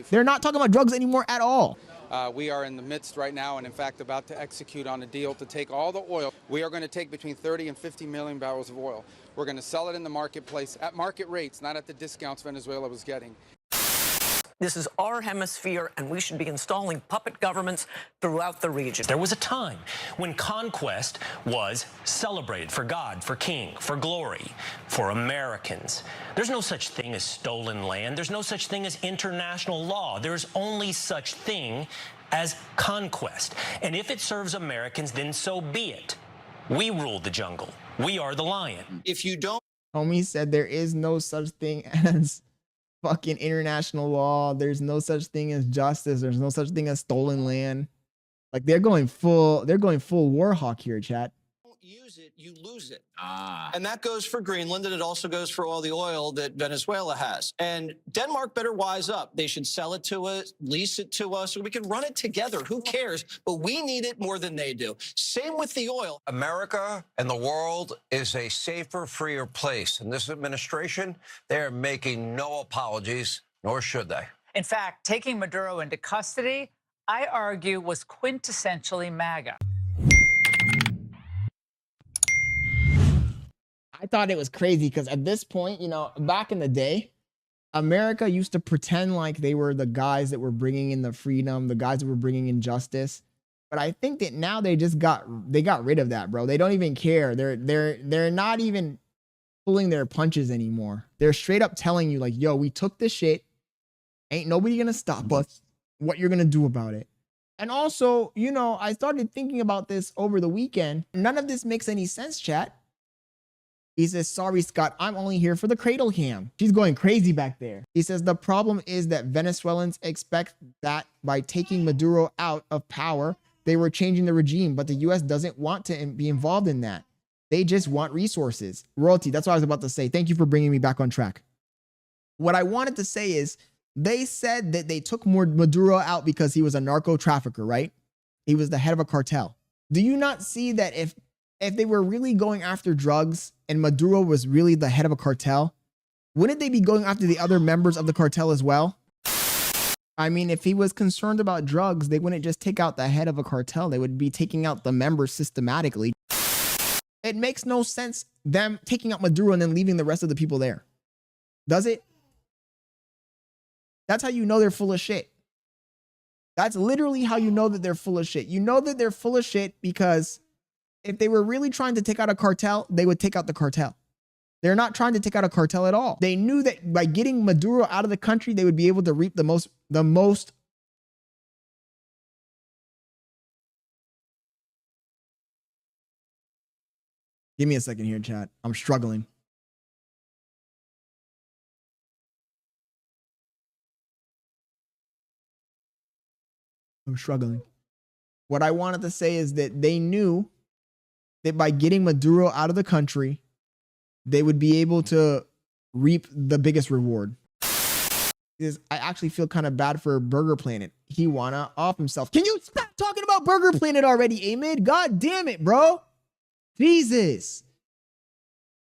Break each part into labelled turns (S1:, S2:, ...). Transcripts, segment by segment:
S1: They're not talking about drugs anymore at all.
S2: We are in the midst right now and, in fact, about to execute on a deal to take all the oil. We are going to take between 30 and 50 million barrels of oil. We're going to sell it in the marketplace at market rates, not at the discounts Venezuela was getting.
S3: This is our hemisphere, and we should be installing puppet governments throughout the region.
S4: There was a time when conquest was celebrated for God, for King, for glory, for Americans. There's no such thing as stolen land. There's no such thing as international law. There's only such thing as conquest. And if it serves Americans, then so be it. We rule the jungle. We are the lion.
S5: If you don't...
S1: Homie said there is no such thing as fucking international law. There's no such thing as justice. There's no such thing as stolen land. Like they're going full war hawk here, chat.
S5: Don't use it, you lose it. And that goes for Greenland, and it also goes for all the oil that Venezuela has. And Denmark better wise up. They should sell it to us, lease it to us, so we can run it together. Who cares? But we need it more than they do. Same with the oil.
S6: America and the world is a safer, freer place. And this administration, they're making no apologies, nor should they.
S7: In fact, taking Maduro into custody, I argue, was quintessentially MAGA.
S1: I thought it was crazy because at this point, you know, back in the day, America used to pretend like they were the guys that were bringing in the freedom, the guys that were bringing in justice. But I think that now they got rid of that, bro. They don't even care. They're not even pulling their punches anymore. They're straight up telling you like, yo, we took this shit. Ain't nobody gonna stop us. What you're gonna do about it. And also, you know, I started thinking about this over the weekend. None of this makes any sense, chat. He says, sorry, Scott, I'm only here for the cradle cam. She's going crazy back there. He says, the problem is that Venezuelans expect that by taking Maduro out of power, they were changing the regime, but the US doesn't want to be involved in that. They just want resources. Royalty, that's what I was about to say. Thank you for bringing me back on track. What I wanted to say is, they said that they took Maduro out because he was a narco trafficker, right? He was the head of a cartel. Do you not see that if they were really going after drugs and Maduro was really the head of a cartel, wouldn't they be going after the other members of the cartel as well? I mean, if he was concerned about drugs, they wouldn't just take out the head of a cartel. They would be taking out the members systematically. It makes no sense them taking out Maduro and then leaving the rest of the people there. Does it? That's how you know they're full of shit. That's literally how you know that they're full of shit. You know that they're full of shit because if they were really trying to take out a cartel, they would take out the cartel. They're not trying to take out a cartel at all. They knew that by getting Maduro out of the country, they would be able to reap the most. Give me a second here, chat. I'm struggling. What I wanted to say is that they knew that by getting Maduro out of the country, they would be able to reap the biggest reward. Because I actually feel kind of bad for Burger Planet. He wanna off himself. Can you stop talking about Burger Planet already, Ahmed? God damn it, bro. Jesus.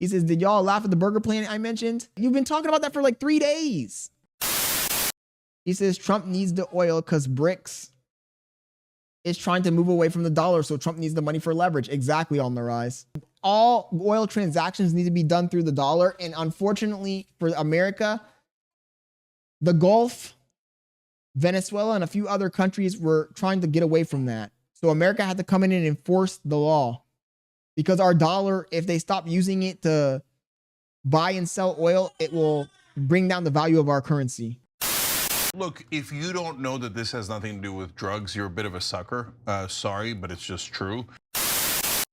S1: He says, did y'all laugh at the Burger Planet I mentioned? You've been talking about that for like 3 days. He says Trump needs the oil because BRICS is trying to move away from the dollar, so Trump needs the money for leverage. Exactly, on the rise. All oil transactions need to be done through the dollar, and unfortunately for America, the Gulf, Venezuela, and a few other countries were trying to get away from that. So America had to come in and enforce the law because our dollar, if they stop using it to buy and sell oil, it will bring down the value of our currency.
S8: Look, if you don't know that this has nothing to do with drugs, you're a bit of a sucker. Sorry, but it's just true.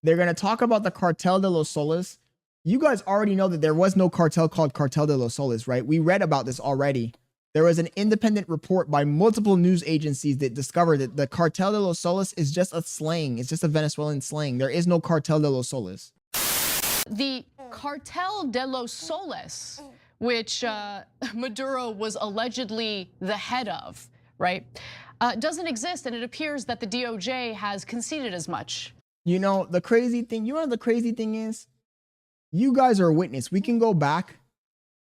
S1: They're going to talk about the Cartel de los Soles. You guys already know that there was no cartel called Cartel de los Soles, right? We read about this already. There was an independent report by multiple news agencies that discovered that the Cartel de los Soles is just a slang. It's just a Venezuelan slang. There is no Cartel de los Soles.
S9: The Cartel de los Soles, which Maduro was allegedly the head of, right, doesn't exist, and it appears that the DOJ has conceded as much.
S1: You know, the crazy thing, you know what the crazy thing is? You guys are a witness. We can go back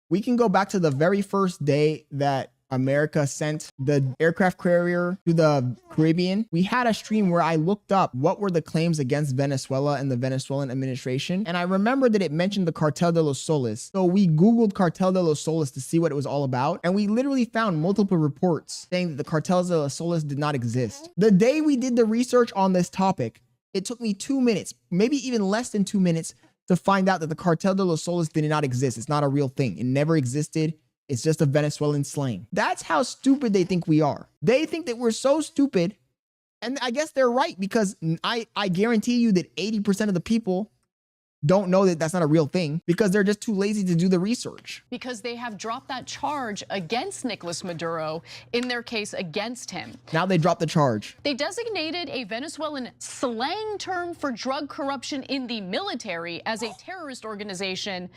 S1: to the very first day that America sent the aircraft carrier to the Caribbean, we had a stream where I looked up what were the claims against Venezuela and the Venezuelan administration. And I remember that it mentioned the Cartel de los Soles. So we Googled Cartel de los Soles to see what it was all about. And we literally found multiple reports saying that the Cartel de los Soles did not exist. The day we did the research on this topic, it took me 2 minutes, maybe even less than 2 minutes, to find out that the Cartel de los Soles did not exist. It's not a real thing. It never existed. It's just a Venezuelan slang. That's how stupid they think we are. They think that we're so stupid. And I guess they're right, because I guarantee you that 80% of the people don't know that that's not a real thing because they're just too lazy to do the research.
S9: Because they have dropped that charge against Nicolas Maduro in their case against him.
S1: Now they dropped the charge.
S9: They designated a Venezuelan slang term for drug corruption in the military as a terrorist organization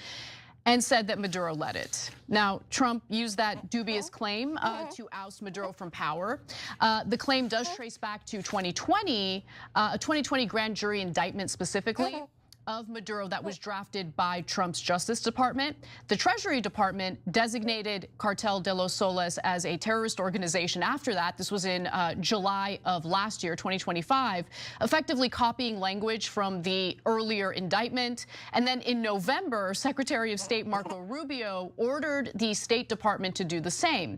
S9: and said that Maduro led it. Now, Trump used that dubious claim to oust Maduro from power. The claim does trace back to 2020, a 2020 grand jury indictment specifically of Maduro that was drafted by Trump's Justice Department. The Treasury Department designated Cartel de los Soles as a terrorist organization after that. This was in July of last year, 2025, effectively copying language from the earlier indictment. And then in November, Secretary of State Marco Rubio ordered the State Department to do the same.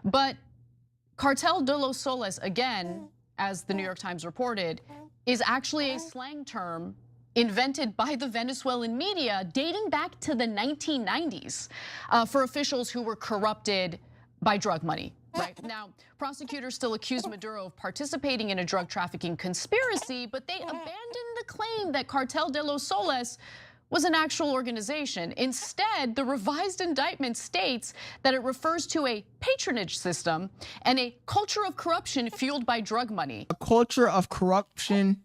S9: But Cartel de los Soles, again, as the New York Times reported, is actually a slang term invented by the Venezuelan media dating back to the 1990s for officials who were corrupted by drug money. Right now, prosecutors still accuse Maduro of participating in a drug trafficking conspiracy, but they abandoned the claim that Cartel de los Soles was an actual organization. Instead, the revised indictment states that it refers to a patronage system and a culture of corruption fueled by drug money.
S1: A culture of corruption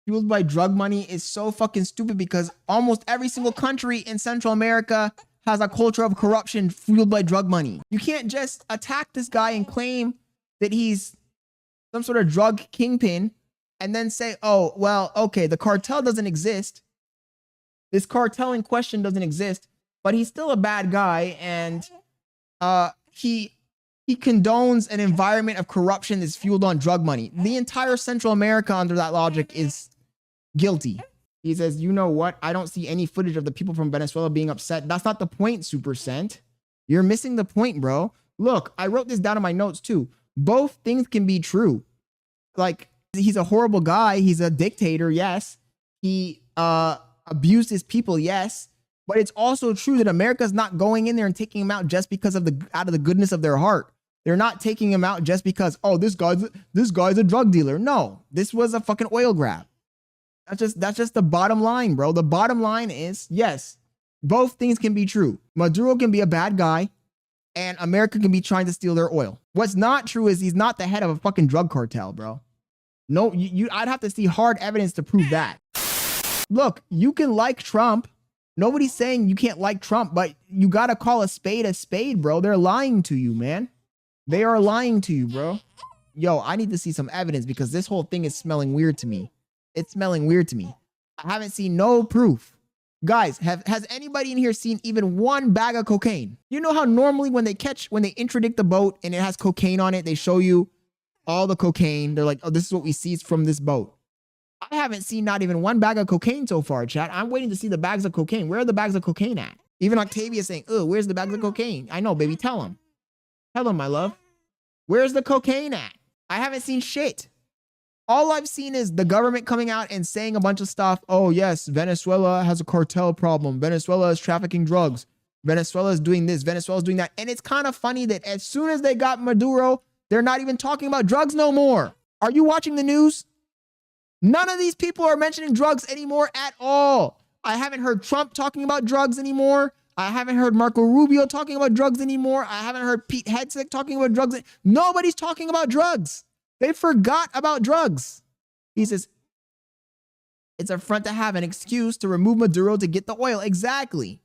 S1: fueled by drug money is so fucking stupid because almost every single country in Central America has a culture of corruption fueled by drug money. You can't just attack this guy and claim that he's some sort of drug kingpin and then say, oh, well, okay, the cartel doesn't exist. This cartel in question doesn't exist, but he's still a bad guy, and he condones an environment of corruption that's fueled on drug money. The entire Central America under that logic is guilty. He says, you know what? I don't see any footage of the people from Venezuela being upset. That's not the point, Super Cent. You're missing the point, bro. Look, I wrote this down in my notes too. Both things can be true. Like, he's a horrible guy. He's a dictator, yes. He abused his people, yes. But it's also true that America's not going in there and taking him out just because of out of the goodness of their heart. They're not taking him out just because, oh, this guy's a drug dealer. No, this was a fucking oil grab. That's just the bottom line, bro. The bottom line is, yes, both things can be true. Maduro can be a bad guy, and America can be trying to steal their oil. What's not true is he's not the head of a fucking drug cartel, bro. No, I'd have to see hard evidence to prove that. Look, you can like Trump. Nobody's saying you can't like Trump, but you gotta call a spade, bro. They're lying to you, man. They are lying to you, bro. Yo, I need to see some evidence because this whole thing is smelling weird to me. It's smelling weird to me. I haven't seen no proof. Guys, has anybody in here seen even one bag of cocaine? You know how normally when they interdict the boat and it has cocaine on it, they show you all the cocaine. They're like, oh, this is what we seized from this boat. I haven't seen not even one bag of cocaine so far, chat. I'm waiting to see the bags of cocaine. Where are the bags of cocaine at? Even Octavia's saying, oh, where's the bags of cocaine? I know, baby, tell him. Tell him, my love. Where's the cocaine at? I haven't seen shit. All I've seen is the government coming out and saying a bunch of stuff. Oh, yes, Venezuela has a cartel problem. Venezuela is trafficking drugs. Venezuela is doing this. Venezuela is doing that. And it's kind of funny that as soon as they got Maduro, they're not even talking about drugs no more. Are you watching the news? None of these people are mentioning drugs anymore at all. I haven't heard Trump talking about drugs anymore. I haven't heard Marco Rubio talking about drugs anymore. I haven't heard Pete Hegseth talking about drugs. Nobody's talking about drugs. They forgot about drugs. He says, it's a front to have an excuse to remove Maduro to get the oil. Exactly.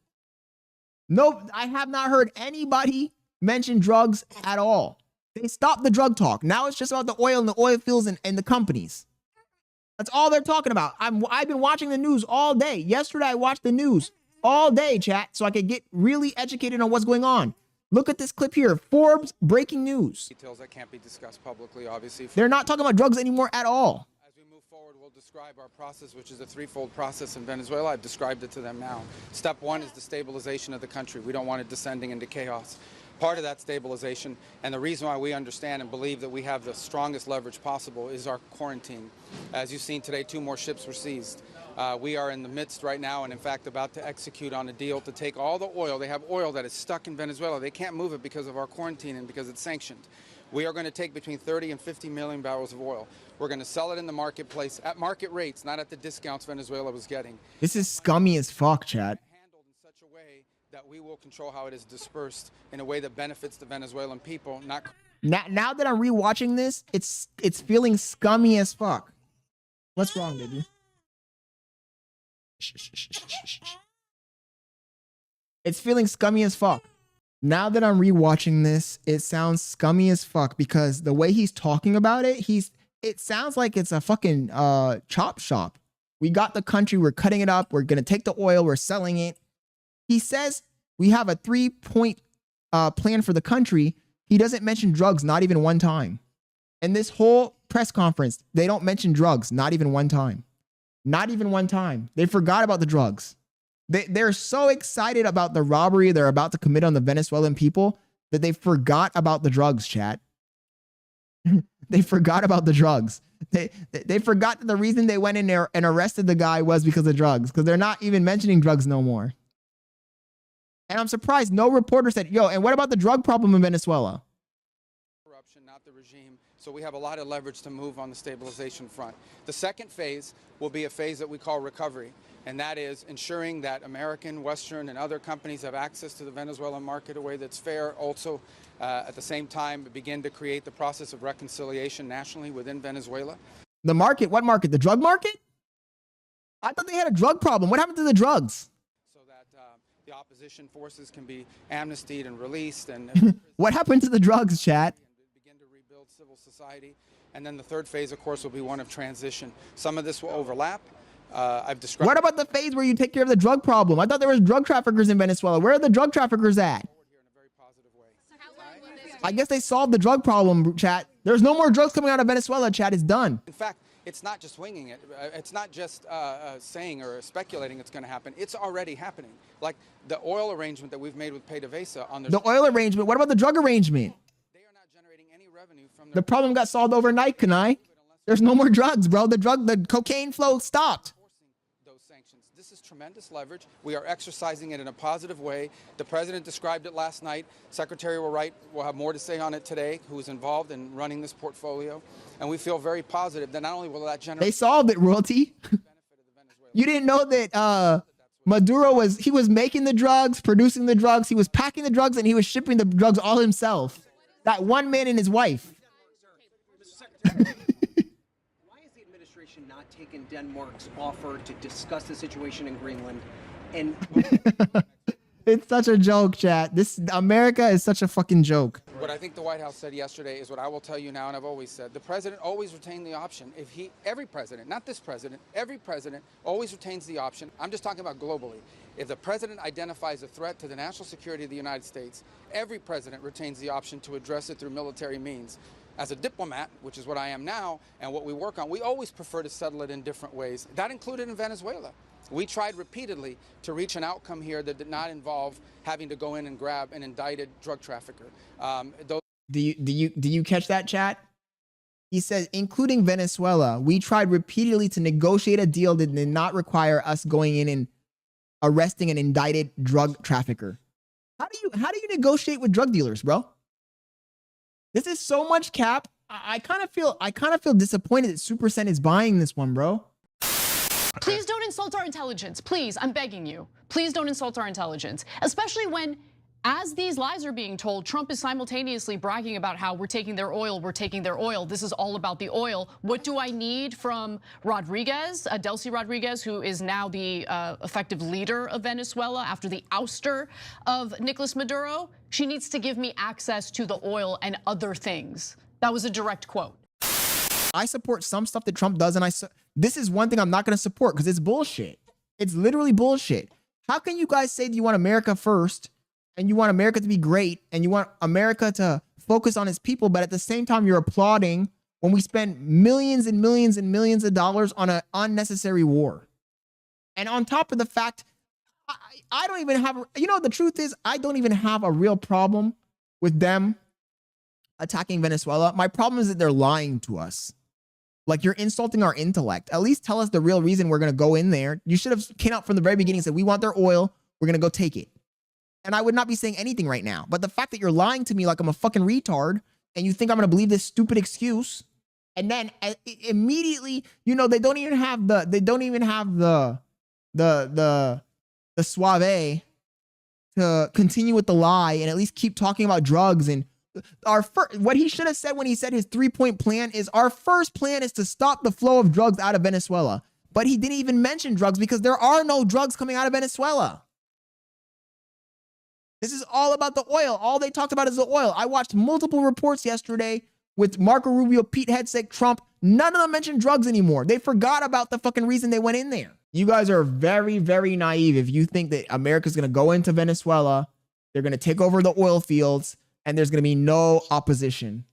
S1: No, I have not heard anybody mention drugs at all. They stopped the drug talk. Now it's just about the oil and the oil fields and the companies. That's all they're talking about. I've been watching the news all day. Yesterday, I watched the news all day, chat, so I could get really educated on what's going on. Look at this clip here. Forbes breaking news.
S2: Details that can't be discussed publicly, obviously.
S1: They're not talking about drugs anymore at all.
S2: As we move forward, we'll describe our process, which is a threefold process in Venezuela. I've described it to them now. Step one is the stabilization of the country. We don't want it descending into chaos. Part of that stabilization, and the reason why we understand and believe that we have the strongest leverage possible, is our quarantine. As you've seen today, 2 more ships were seized. We are in the midst right now and, in fact, about to execute on a deal to take all the oil. They have oil that is stuck in Venezuela. They can't move it because of our quarantine and because it's sanctioned. We are going to take between 30 and 50 million barrels of oil. We're going to sell it in the marketplace at market rates, not at the discounts Venezuela was getting.
S1: This is scummy as fuck, chat.
S2: Handled in such a way that we will control how it is dispersed in a way that benefits the Venezuelan people, not...
S1: Now that I'm rewatching this, it's feeling scummy as fuck. What's wrong, baby? It's feeling scummy as fuck. Now that I'm rewatching this, it sounds scummy as fuck because the way he's talking about it, it sounds like it's a fucking chop shop. We got the country, we're cutting it up, we're gonna take the oil, we're selling it. He says we have a 3-point plan for the country. He doesn't mention drugs, not even one time. In this whole press conference, they don't mention drugs, not even one time. Not even one time. They forgot about the drugs. They're so excited about the robbery they're about to commit on the Venezuelan people that they forgot about the drugs, chat. They forgot about the drugs. They forgot that the reason they went in there and arrested the guy was because of drugs, because they're not even mentioning drugs no more. And I'm surprised no reporter said, yo, and what about the drug problem in Venezuela?
S2: Corruption, not the regime. So we have a lot of leverage to move on the stabilization front. The second phase will be a phase that we call recovery, and that is ensuring that American, Western, and other companies have access to the Venezuelan market in a way that's fair. Also, at the same time, begin to create the process of reconciliation nationally within Venezuela.
S1: The market? What market? The drug market? I thought they had a drug problem. What happened to the drugs?
S2: So that the opposition forces can be amnestied and released. And
S1: what happened to the drugs, chat?
S2: Civil society. And then the third phase, of course, will be one of transition. Some of this will overlap. I've described.
S1: What about the phase where you take care of the drug problem? I thought there was drug traffickers in Venezuela. Where are the drug traffickers at? I guess they solved the drug problem, chat. There's no more drugs coming out of Venezuela, chat. It's done.
S2: In fact, it's not just winging it. It's not just saying or speculating it's going to happen. It's already happening. Like the oil arrangement that we've made with PDVSA on
S1: the oil arrangement. What about the drug arrangement? The problem got solved overnight, Kanai. There's no more drugs, bro. The cocaine flow stopped.
S2: Those sanctions. This is tremendous leverage. We are exercising it in a positive way. The president described it last night. Secretary Wright will have more to say on it today, who is involved in running this portfolio. And we feel very positive that not only will that generate...
S1: They solved it, royalty. You didn't know that Maduro was making the drugs, producing the drugs, he was packing the drugs, and he was shipping the drugs all himself. That one man and his wife.
S10: Why has the administration not taken Denmark's offer to discuss the situation in Greenland? And
S1: it's such a joke, chat. America is such a fucking joke.
S2: What I think the White House said yesterday is what I will tell you now, and I've always said. The president always retained the option. Every president, not this president, every president always retains the option. I'm just talking about globally. If the president identifies a threat to the national security of the United States, every president retains the option to address it through military means. As a diplomat, which is what I am now, and what we work on, we always prefer to settle it in different ways. That included in Venezuela. We tried repeatedly to reach an outcome here that did not involve having to go in and grab an indicted drug trafficker.
S1: Do you catch that, chat? He says, including Venezuela, we tried repeatedly to negotiate a deal that did not require us going in and arresting an indicted drug trafficker. How do you negotiate with drug dealers, bro? This is so much cap. I kind of feel disappointed that Supercent is buying this one, bro.
S9: Please don't insult our intelligence. Please, I'm begging you. Please don't insult our intelligence, especially when, as these lies are being told, Trump is simultaneously bragging about how we're taking their oil, we're taking their oil. This is all about the oil. What do I need from Rodriguez, Delcy Rodriguez, who is now the effective leader of Venezuela after the ouster of Nicolas Maduro? She needs to give me access to the oil and other things. That was a direct quote.
S1: I support some stuff that Trump does, and this is one thing I'm not going to support because it's bullshit. It's literally bullshit. How can you guys say that you want America first, and you want America to be great, and you want America to focus on its people, but at the same time, you're applauding when we spend millions and millions and millions of dollars on an unnecessary war. And on top of the fact, I don't even have, you know, the truth is, I don't even have a real problem with them attacking Venezuela. My problem is that they're lying to us. Like, you're insulting our intellect. At least tell us the real reason we're going to go in there. You should have came out from the very beginning and said, we want their oil. We're going to go take it. And I would not be saying anything right now. But the fact that you're lying to me like I'm a fucking retard and you think I'm going to believe this stupid excuse, and then immediately, you know, they don't even have the suave to continue with the lie and at least keep talking about drugs. And what he should have said when he said his 3-point plan is, our first plan is to stop the flow of drugs out of Venezuela. But he didn't even mention drugs because there are no drugs coming out of Venezuela. This is all about the oil. All they talked about is the oil. I watched multiple reports yesterday with Marco Rubio, Pete Hegseth, Trump. None of them mentioned drugs anymore. They forgot about the fucking reason they went in there. You guys are very, very naive if you think that America's going to go into Venezuela, they're going to take over the oil fields, and there's going to be no opposition.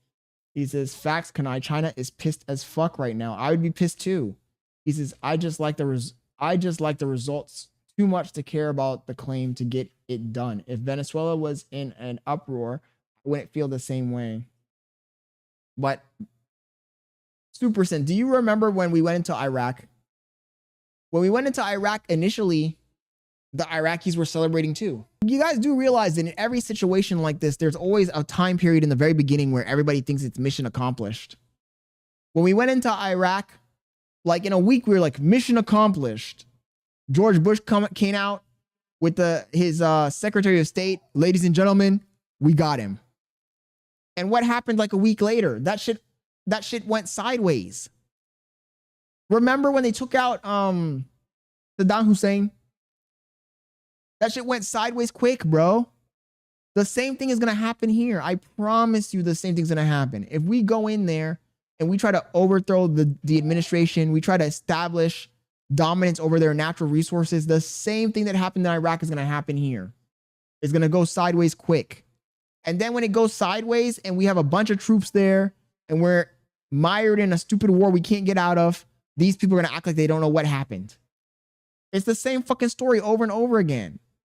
S1: He says, facts, Kanai. China is pissed as fuck right now. I would be pissed too. He says, I just like the results too much to care about the claim to get it done. If Venezuela was in an uproar, I wouldn't feel the same way. But Superson, do you remember when we went into Iraq? When we went into Iraq initially, the Iraqis were celebrating too. You guys do realize that in every situation like this, there's always a time period in the very beginning where everybody thinks it's mission accomplished. When we went into Iraq, like in a week, we were like, mission accomplished. George Bush came out with his Secretary of State, ladies and gentlemen, we got him. And what happened like a week later? That shit went sideways. Remember when they took out Saddam Hussein? That shit went sideways quick, bro. The same thing is going to happen here. I promise you the same thing's going to happen. If we go in there and we try to overthrow the administration, we try to establish dominance over their natural resources, the same thing that happened in Iraq is going to happen here. It's going to go sideways quick. And then when it goes sideways and we have a bunch of troops there and we're mired in a stupid war we can't get out of, these people are going to act like they don't know what happened. It's the same fucking story over and over again.